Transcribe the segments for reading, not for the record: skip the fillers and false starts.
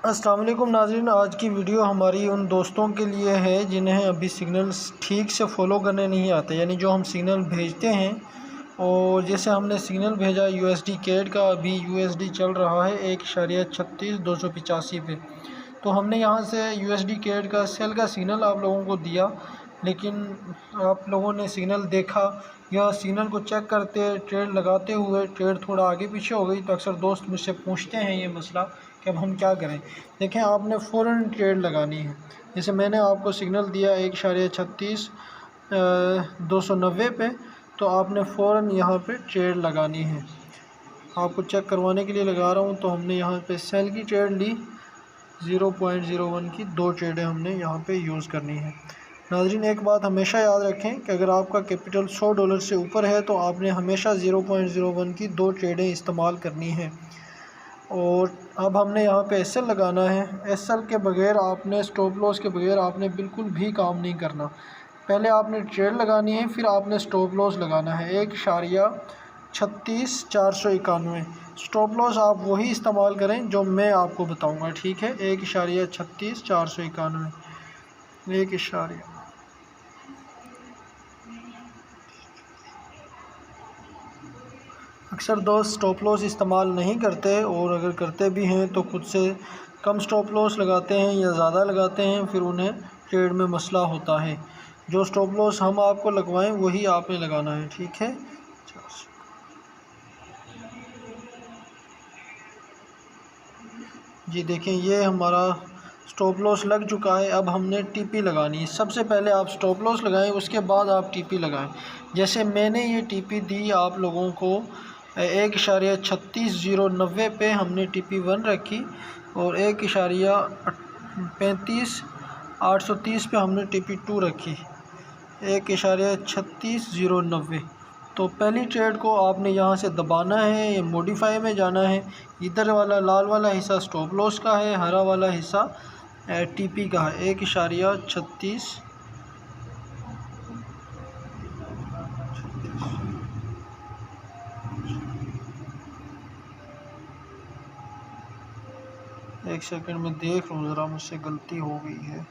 अस्सलाम वालेकुम नाज़रीन, आज की वीडियो हमारी उन दोस्तों के लिए है जिन्हें अभी सिग्नल्स ठीक से फ़ॉलो करने नहीं आते। यानी जो हम सिग्नल भेजते हैं और जैसे हमने सिग्नल भेजा USD कैड का, अभी USD चल रहा है 1.36 पे। तो हमने यहाँ से USD कैड का सेल का सिग्नल आप लोगों को दिया, लेकिन आप लोगों ने सिग्नल देखा या सिग्नल को चेक करते ट्रेड लगाते हुए ट्रेड थोड़ा आगे पीछे हो गई, तो अक्सर दोस्त मुझसे पूछते हैं ये मसला कि अब हम क्या करें। देखें, आपने फ़ौरन ट्रेड लगानी है। जैसे मैंने आपको सिग्नल दिया 1.36 290 पे, तो आपने फ़ौरन यहाँ पे ट्रेड लगानी है। आपको चेक करवाने के लिए लगा रहा हूँ। तो हमने यहाँ पे सेल की ट्रेड ली 0.01 की 2 ट्रेडें हमने यहाँ पे यूज़ करनी है। नाज़रीन, एक बात हमेशा याद रखें कि अगर आपका कैपिटल $100 से ऊपर है तो आपने हमेशा 0.01 की 2 ट्रेडें इस्तेमाल करनी है। और अब हमने यहाँ पे एसएल लगाना है। एसएल के बगैर आपने, स्टॉप लॉस के बगैर आपने बिल्कुल भी काम नहीं करना। पहले आपने ट्रेड लगानी है, फिर आपने स्टॉप लॉस लगाना है 1.36 491। स्टॉप लॉस आप वही इस्तेमाल करें जो मैं आपको बताऊंगा, ठीक है। 1.36 491 1 इशारिया। अक्सर दोस्त स्टॉप लॉस इस्तेमाल नहीं करते, और अगर करते भी हैं तो खुद से कम स्टॉप लॉस लगाते हैं या ज़्यादा लगाते हैं, फिर उन्हें ट्रेड में मसला होता है। जो स्टॉप लॉस हम आपको लगवाएं वही आपने लगाना है, ठीक है। जी देखें, ये हमारा स्टॉप लॉस लग चुका है। अब हमने टीपी लगानी है। सबसे पहले आप स्टॉप लॉस लगाएं, उसके बाद आप टीपी लगाएं। जैसे मैंने ये टीपी दी आप लोगों को 1.36 पे हमने टीपी 1 रखी, और 1.35 पे हमने टीपी 2 रखी 1.36 तो पहली ट्रेड को आपने यहाँ से दबाना है, या मॉडिफाई में जाना है। इधर वाला लाल वाला हिस्सा स्टॉप लॉस का है, हरा वाला हिस्सा टीपी का है। 1.36 एक सेकंड में देख लूँ ज़रा, मुझसे गलती हो गई है।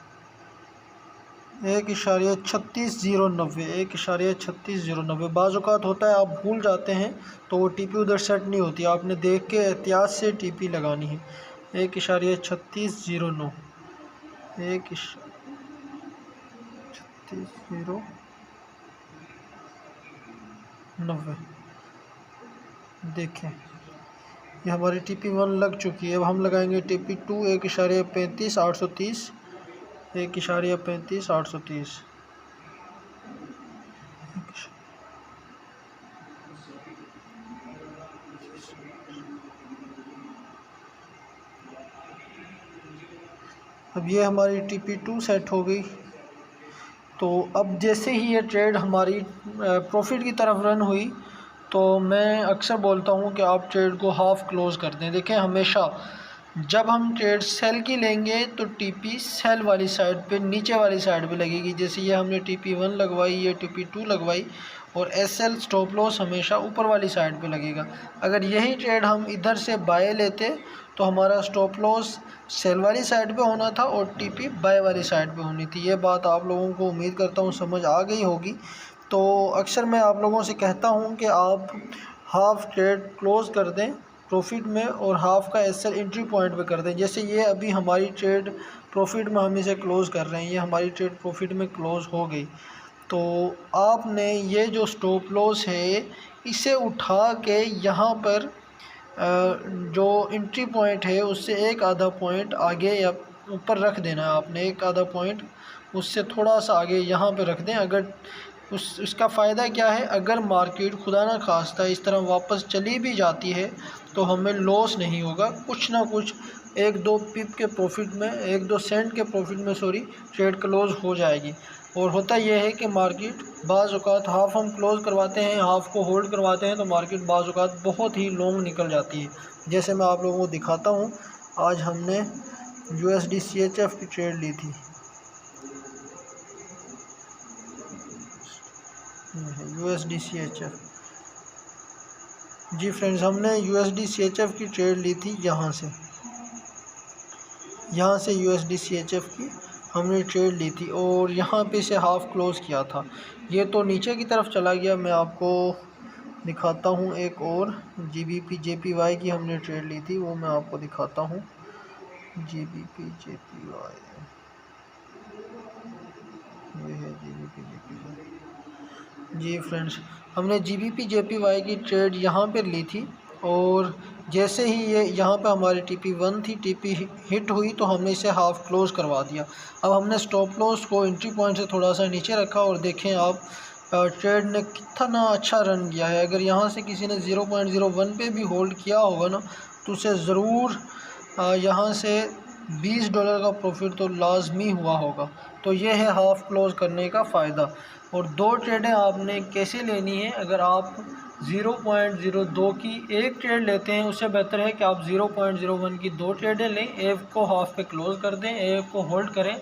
1.36 बाज़ औक़ात होता है आप भूल जाते हैं तो वो टीपी उधर सेट नहीं होती, आपने देख के एहतियात से टीपी लगानी है। 1.36 देखें, ये हमारी टीपी 1 लग चुकी है। अब हम लगाएंगे टीपी 2 1.35 830 अब ये हमारी टीपी 2 सेट हो गई। तो अब जैसे ही ये ट्रेड हमारी प्रॉफिट की तरफ रन हुई, तो मैं अक्सर बोलता हूँ कि आप ट्रेड को हाफ़ क्लोज़ कर दें। देखें, हमेशा जब हम ट्रेड सेल की लेंगे तो टीपी सेल वाली साइड पे, नीचे वाली साइड पे लगेगी। जैसे ये हमने टीपी 1 लगवाई, ये टीपी 2 लगवाई, और एसएल स्टॉप लॉस हमेशा ऊपर वाली साइड पे लगेगा। अगर यही ट्रेड हम इधर से बाय लेते तो हमारा स्टॉप लॉस सेल वाली साइड पे होना था और टीपी बाय वाली साइड पे होनी थी। ये बात आप लोगों को उम्मीद करता हूँ समझ आ गई होगी। तो अक्सर मैं आप लोगों से कहता हूँ कि आप हाफ़ ट्रेड क्लोज़ कर दें प्रॉफिट में, और हाफ़ का एसएल एंट्री पॉइंट पे कर दें। जैसे ये अभी हमारी ट्रेड प्रॉफिट में हम इसे क्लोज़ कर रहे हैं, ये हमारी ट्रेड प्रॉफिट में क्लोज़ हो गई। तो आपने ये जो स्टॉप लॉस है इसे उठा के यहाँ पर जो एंट्री पॉइंट है उससे एक आधा पॉइंट आगे या ऊपर रख देना है। आपने एक आधा पॉइंट उससे थोड़ा सा आगे यहाँ पे रख दें। अगर उसका फ़ायदा क्या है, अगर मार्केट खुदा ना खास्ता इस तरह वापस चली भी जाती है तो हमें लॉस नहीं होगा, कुछ ना कुछ 1-2 पिप के प्रॉफिट में, 1-2 सेंट के प्रॉफिट में ट्रेड क्लोज़ हो जाएगी। और होता यह है कि मार्केट बाज़ औक़ात हाफ़ हम क्लोज़ करवाते हैं, हाफ़ को होल्ड करवाते हैं, तो मार्केट बाज़ औक़ात बहुत ही लॉन्ग निकल जाती है। जैसे मैं आप लोगों को दिखाता हूँ, आज हमने USD CHF की ट्रेड ली थी। USD CHF, जी फ्रेंड्स, हमने USD CHF की ट्रेड ली थी यहाँ से। यहाँ से USD CHF की हमने ट्रेड ली थी और यहाँ पे से हाफ़ क्लोज़ किया था। ये तो नीचे की तरफ चला गया। मैं आपको दिखाता हूँ एक और GBP JPY की हमने ट्रेड ली थी, वो मैं आपको दिखाता हूँ। GBP JPY, ये है GBP JPY। जी फ्रेंड्स, हमने GBP JPY की ट्रेड यहाँ पर ली थी और जैसे ही ये यहाँ पे हमारी TP1 थी, TP हिट हुई तो हमने इसे हाफ़ क्लोज़ करवा दिया। अब हमने स्टॉप लॉस को एंट्री पॉइंट से थोड़ा सा नीचे रखा और देखें आप ट्रेड ने कितना अच्छा रन किया है। अगर यहाँ से किसी ने 0.01 पे भी होल्ड किया होगा ना, तो उसे ज़रूर यहाँ से $20 का प्रॉफिट तो लाजमी हुआ होगा। तो ये है हाफ़ क्लोज़ करने का फ़ायदा। और दो ट्रेडें आपने कैसे लेनी है, अगर आप 0.02 की एक ट्रेड लेते हैं, उससे बेहतर है कि आप 0.01 की दो ट्रेडें लें, एक को हाफ़ पे क्लोज़ कर दें, एक को होल्ड करें।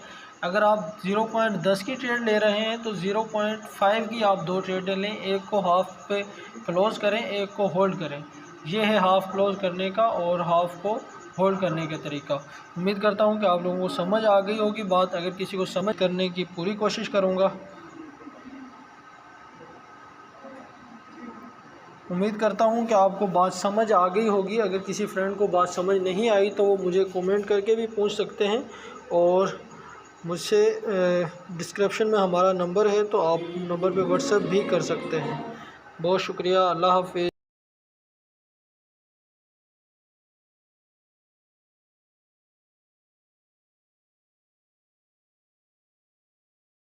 अगर आप 0.10 की ट्रेड ले रहे हैं तो 0.5 की आप दो ट्रेडें लें, एक को हाफ़ पे क्लोज़ करें, एक को होल्ड करें। ये है हाफ़ क्लोज़ करने का और हाफ़ को होल्ड करने का तरीका। उम्मीद करता हूँ कि आप लोगों को समझ आ गई होगी बात। अगर किसी को समझ करने की पूरी कोशिश करूँगा। उम्मीद करता हूँ कि आपको बात समझ आ गई होगी। अगर किसी फ्रेंड को बात समझ नहीं आई तो वो मुझे कमेंट करके भी पूछ सकते हैं और मुझसे डिस्क्रिप्शन में हमारा नंबर है, तो आप नंबर पे व्हाट्सएप भी कर सकते हैं। बहुत शुक्रिया। अल्लाह हाफ़िज़।